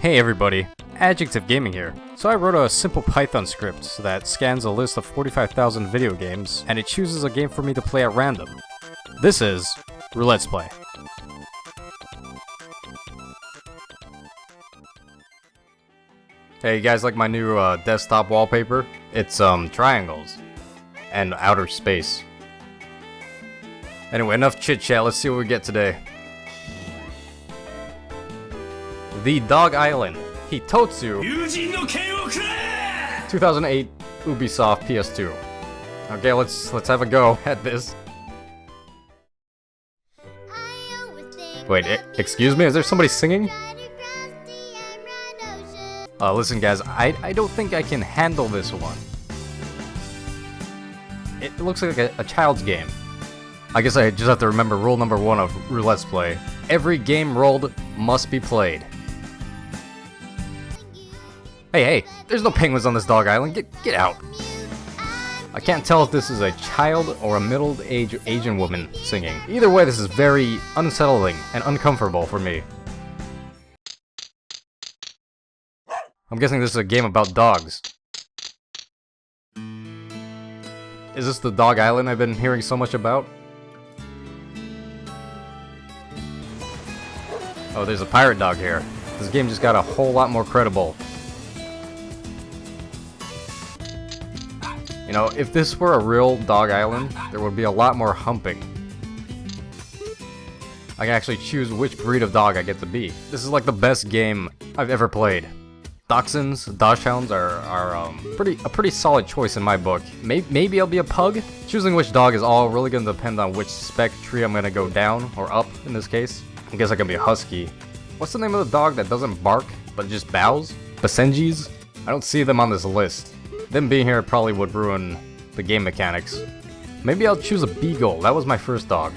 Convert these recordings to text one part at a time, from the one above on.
Hey everybody, Adjective Gaming here. So I wrote a simple Python script that scans a list of 45,000 video games, and it chooses a game for me to play at random. This is Let's Play. Hey, you guys like my new desktop wallpaper? It's triangles and outer space. Anyway, enough chit chat, let's see what we get today. The Dog Island, Hitotsu, 2008, Ubisoft PS2. Okay, let's have a go at this. Wait, excuse me, is there somebody singing? Listen guys, I don't think I can handle this one. It looks like a child's game. I guess I just have to remember rule number 1 of Let's Play. Every game rolled must be played. Hey, there's no penguins on this dog island, get out. I can't tell if this is a child or a middle-aged Asian woman singing. Either way, this is very unsettling and uncomfortable for me. I'm guessing this is a game about dogs. Is this the dog island I've been hearing so much about? Oh, there's a pirate dog here. This game just got a whole lot more credible. You know, if this were a real dog island, there would be a lot more humping. I can actually choose which breed of dog I get to be. This is like the best game I've ever played. Dachshunds, Dachshunds are a pretty solid choice in my book. Maybe I'll be a pug? Choosing which dog is all really gonna depend on which spec tree I'm gonna go down, or up in this case. I guess I can be a husky. What's the name of the dog that doesn't bark, but just bows? Basenjis? I don't see them on this list. Them being here probably would ruin the game mechanics. Maybe I'll choose a beagle. That was my first dog.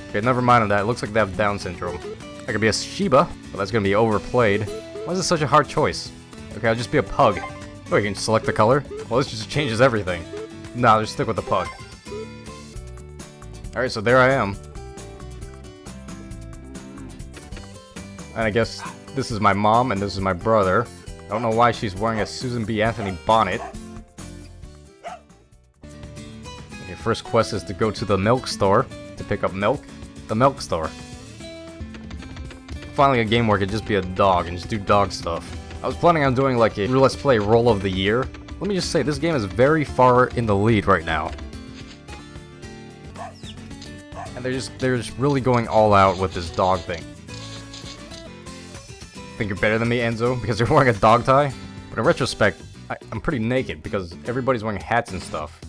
Okay, never mind on that. It looks like they have Down syndrome. I could be a Shiba, but that's gonna be overplayed. Why is this such a hard choice? Okay, I'll just be a pug. Oh, you can select the color? Well, this just changes everything. Nah, just stick with the pug. Alright, so there I am. And I guess this is my mom and this is my brother. I don't know why she's wearing a Susan B. Anthony bonnet. Your first quest is to go to the milk store to pick up milk. The milk store. Finally a game where I could just be a dog and just do dog stuff. I was planning on doing like a Let's Play roll of the year. Let me just say, this game is very far in the lead right now. And they're just really going all out with this dog thing. Think you're better than me, Enzo, because you're wearing a dog tie? But in retrospect, I'm pretty naked because everybody's wearing hats and stuff.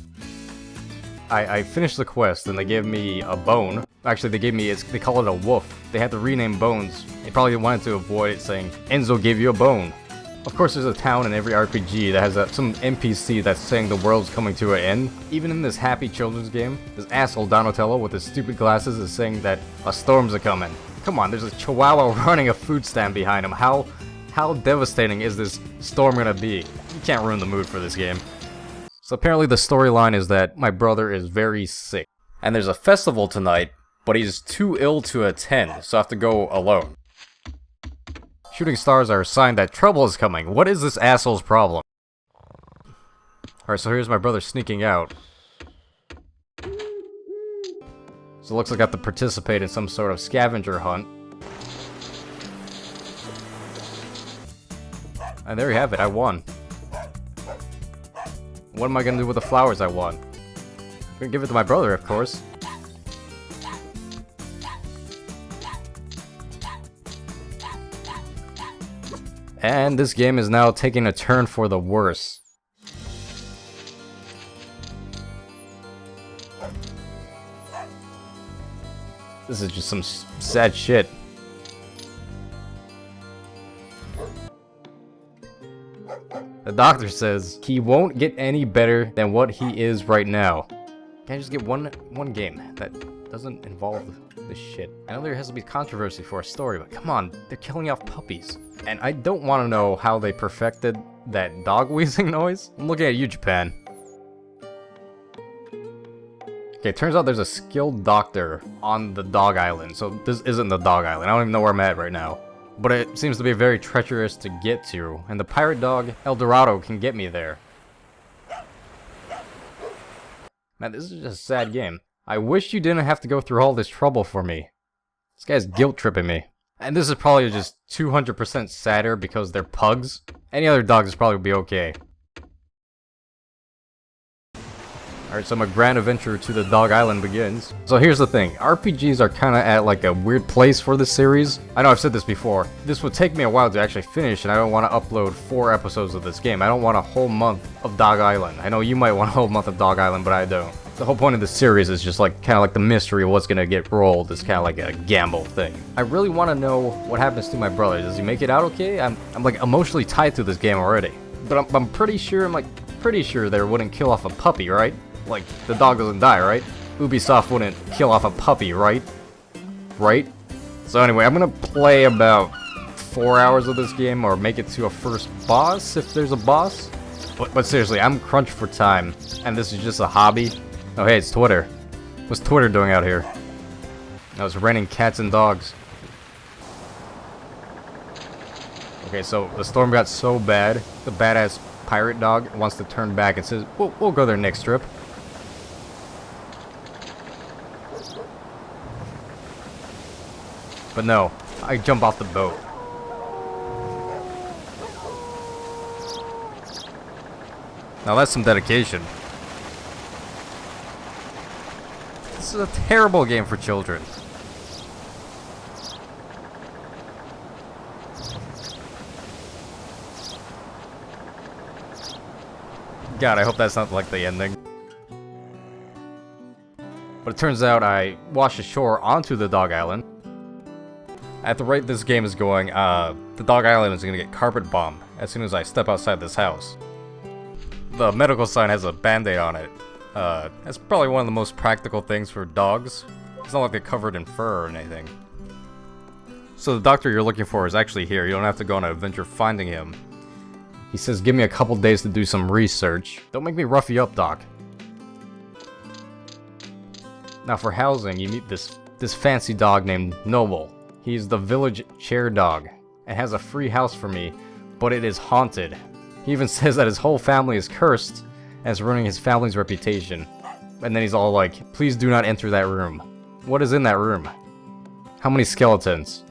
I finished the quest and they gave me a bone. Actually, they call it a woof. They had to rename bones. They probably wanted to avoid it saying, Enzo gave you a bone. Of course, there's a town in every RPG that has some NPC that's saying the world's coming to an end. Even in this happy children's game, this asshole Donatello with his stupid glasses is saying that a storm's a-coming. Come on, there's a chihuahua running a food stand behind him. How devastating is this storm gonna be? You can't ruin the mood for this game. So apparently the storyline is that my brother is very sick. And there's a festival tonight, but he's too ill to attend, so I have to go alone. Shooting stars are a sign that trouble is coming. What is this asshole's problem? Alright, so here's my brother sneaking out. So it looks like I have to participate in some sort of scavenger hunt. And there you have it, I won. What am I gonna do with the flowers I won? I'm gonna give it to my brother, of course. And this game is now taking a turn for the worse. This is just some sad shit. The doctor says he won't get any better than what he is right now. Can I just get one game that doesn't involve this shit? I know there has to be controversy for a story, but come on, they're killing off puppies. And I don't want to know how they perfected that dog wheezing noise. I'm looking at you, Japan. Okay, turns out there's a skilled doctor on the dog island, so this isn't the dog island. I don't even know where I'm at right now. but it seems to be very treacherous to get to, and the pirate dog El Dorado can get me there. Man, this is just a sad game. I wish you didn't have to go through all this trouble for me. This guy's guilt tripping me. And this is probably just 200% sadder because they're pugs. Any other dogs is probably be okay. Alright, so my grand adventure to the Dog Island begins. So here's the thing, RPGs are kind of at like a weird place for this series. I know I've said this before. This would take me a while to actually finish, and I don't want to upload 4 episodes of this game. I don't want a whole month of Dog Island. I know you might want a whole month of Dog Island, but I don't. The whole point of this series is just like kind of like the mystery of what's gonna get rolled. It's kind of like a gamble thing. I really want to know what happens to my brother. Does he make it out okay? I'm like emotionally tied to this game already. But I'm pretty sure they wouldn't kill off a puppy, right? Like, the dog doesn't die, right? Ubisoft wouldn't kill off a puppy, right? Right? So anyway, I'm gonna play about 4 hours of this game, or make it to a first boss, if there's a boss. But seriously, I'm crunched for time, and this is just a hobby. Oh hey, it's Twitter. What's Twitter doing out here? No, it's raining cats and dogs. Okay, so the storm got so bad, the badass pirate dog wants to turn back and says, we'll go there next trip. But no, I jump off the boat. Now that's some dedication. This is a terrible game for children. God, I hope that's not like the ending. But it turns out I washed ashore onto the Dog Island. At the rate this game is going, the Dog Island is gonna get carpet bombed as soon as I step outside this house. The medical sign has a band-aid on it. That's probably one of the most practical things for dogs. It's not like they're covered in fur or anything. So the doctor you're looking for is actually here. You don't have to go on an adventure finding him. He says give me a couple days to do some research. Don't make me rough you up, Doc. Now for housing, you meet this fancy dog named Noble. He's the village chair dog, and has a free house for me, but it is haunted. He even says that his whole family is cursed, and it's ruining his family's reputation. And then he's all like, please do not enter that room. What is in that room? How many skeletons?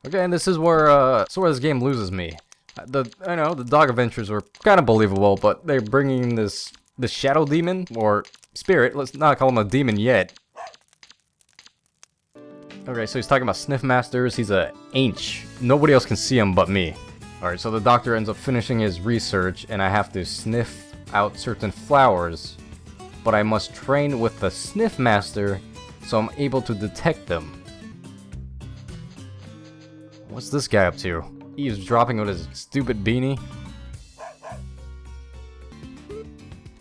Okay, and this is where this game loses me. I know, the dog adventures were kind of believable, but they're bringing this shadow demon, or spirit, let's not call him a demon yet. Okay, so he's talking about sniff masters. He's a ancient. Nobody else can see him but me. Alright, so the doctor ends up finishing his research, and I have to sniff out certain flowers. But I must train with the sniff master, so I'm able to detect them. What's this guy up to? Eavesdropping with his stupid beanie?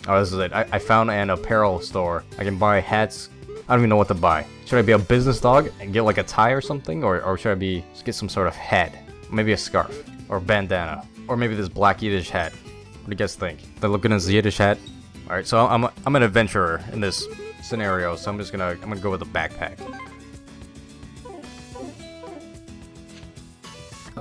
Oh, this is it. I found an apparel store. I can buy hats. I don't even know what to buy. Should I be a business dog and get like a tie or something? Or should I just get some sort of hat? Maybe a scarf. Or bandana. Or maybe this black Yiddish hat. What do you guys think? They look good as a Yiddish hat? Alright, so I'm an adventurer in this scenario, so I'm gonna go with a backpack.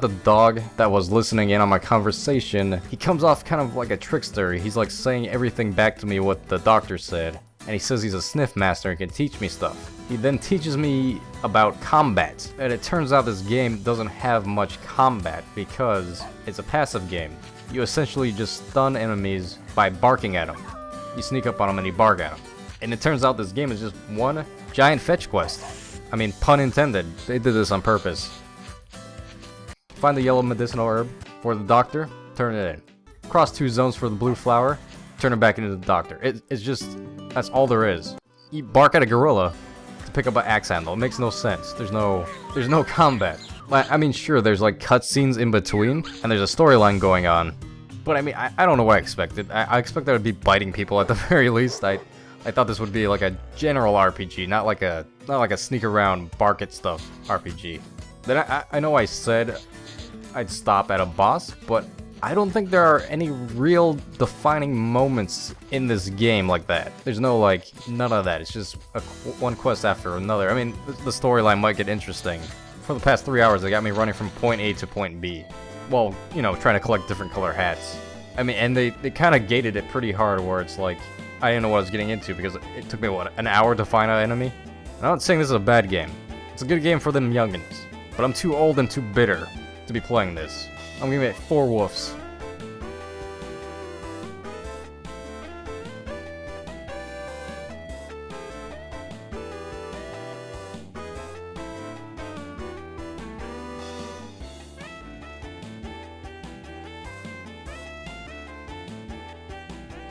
The dog that was listening in on my conversation, he comes off kind of like a trickster. He's like saying everything back to me what the doctor said. And he says he's a sniff master and can teach me stuff. He then teaches me about combat. And it turns out this game doesn't have much combat because it's a passive game. You essentially just stun enemies by barking at them. You sneak up on them and you bark at them. And it turns out this game is just one giant fetch quest. I mean, pun intended. They did this on purpose. Find the yellow medicinal herb for the doctor, turn it in. Cross 2 zones for the blue flower, turn it back into the doctor. It's just, that's all there is. You bark at a gorilla to pick up an axe handle. It makes no sense. There's no combat. I mean, sure, there's like cutscenes in between, and there's a storyline going on. But I mean, I don't know what I expected. I expected I would be biting people at the very least. I thought this would be like a general RPG, not like a sneak around, bark at stuff RPG. Then I know I said I'd stop at a boss, but I don't think there are any real defining moments in this game like that. There's no none of that. It's just one quest after another. I mean, the storyline might get interesting, for the past 3 hours, they got me running from point A to point B. Well, you know, trying to collect different color hats. I mean, and they kind of gated it pretty hard where it's like, I didn't know what I was getting into because it took me, what, an hour to find an enemy? I'm not saying this is a bad game. It's a good game for them youngins. But I'm too old and too bitter to be playing this. I'm giving it 4 woofs.